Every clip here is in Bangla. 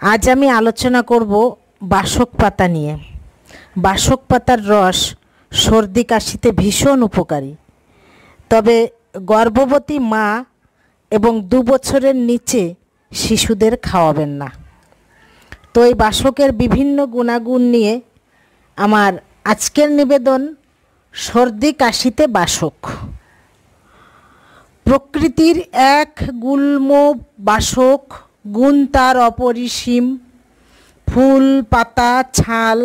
আজ আমি আলোচনা করব বাসক পাতা নিয়ে। বাসক পাতার রস সর্দি কাশিতে ভীষণ উপকারী, তবে গর্ভবতী মা এবং 2 বছরের নিচে শিশুদের খাওয়াবেন না। তো এই বাসকের বিভিন্ন গুণাগুণ নিয়ে আমার আজকের নিবেদন, সর্দি কাশিতে বাসক। প্রকৃতির এক গুল্ম বাসক, গুণ তার অপরিসীম। ফুল, পাতা, ছাল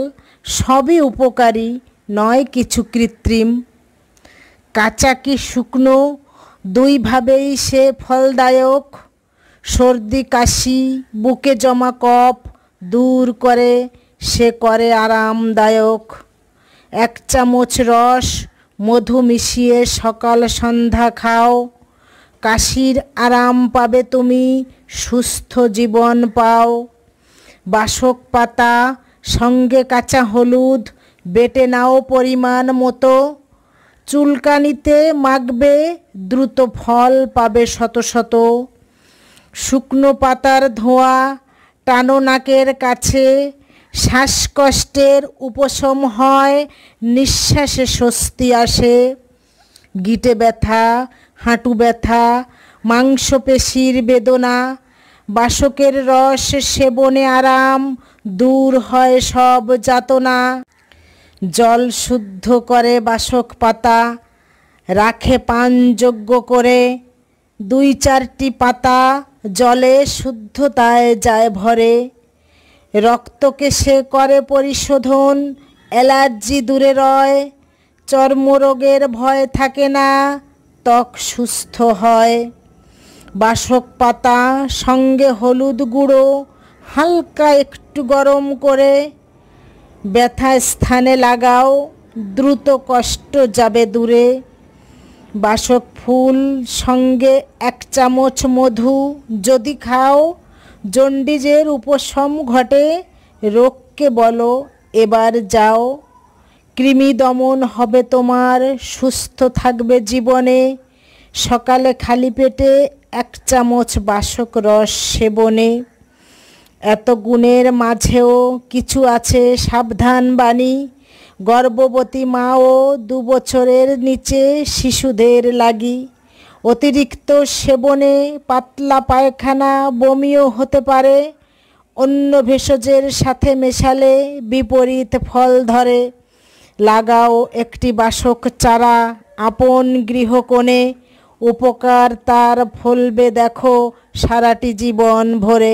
সবই উপকারী, নয় কিছু কৃত্রিম। কাঁচা কি শুকনো দুইভাবেই সে ফলদায়ক। সর্দি কাশি, বুকে জমা কফ দূর করে সে করে আরামদায়ক। 1 চামচ রস মধু মিশিয়ে সকাল সন্ধ্যা খাও। কাশির আরাম পাবে তুমি, সুস্থ জীবন পাও। বাসক পাতা সঙ্গে কাঁচা হলুদ বেটে নাও পরিমাণ মতো। চুলকানিতে মাখবে, দ্রুত ফল পাবে শত শত। শুকনো পাতার ধোঁয়া টানো নাকের কাছে, শ্বাসকষ্টের উপশম হয়, নিঃশ্বাসে স্বস্তি আসে। গিঁটে ব্যথা, হাঁটু ব্যথা, মাংসপেশির বেদনা, বাসকের রস সেবনে আরাম, দূর হয় সব যাতনা। জল শুদ্ধ করে বাসক পাতা, রাখে পানযোগ্য করে। 2-4টি পাতা জলে শুদ্ধতায় যায় ভরে। রক্তকে সে করে পরিশোধন, অ্যালার্জি দূরে রয়। চর্মরোগের ভয় থাকে না, ত্বক সুস্থ হয়। বাসক পাতা সঙ্গে হলুদ গুঁড়ো হালকা একটু গরম করে ব্যথা স্থানে লাগাও, দ্রুত কষ্ট যাবে দূরে। বাসক ফুল সঙ্গে 1 চামচ মধু যদি খাও, জন্ডিসের উপশম ঘটে। রোগকে বলো এবার যাও, কৃমি দমন হবে তোমার, সুস্থ থাকবে জীবনে। সকালে খালি পেটে 1 চামচ বাসক রস সেবনে। এত গুণের মাঝেও কিছু আছে সাবধান বাণী। গর্ভবতী মা ও 2 বছরের নিচে শিশুদের লাগি। অতিরিক্ত সেবনে পাতলা পায়খানা, বমিও হতে পারে। অন্য ভেষজের সাথে মেশালে বিপরীত ফল ধরে। লাগাও একটি বাসক চারা আপন গৃহকোণে, উপকার তার ফলবে দেখো সারাটি জীবন ভরে।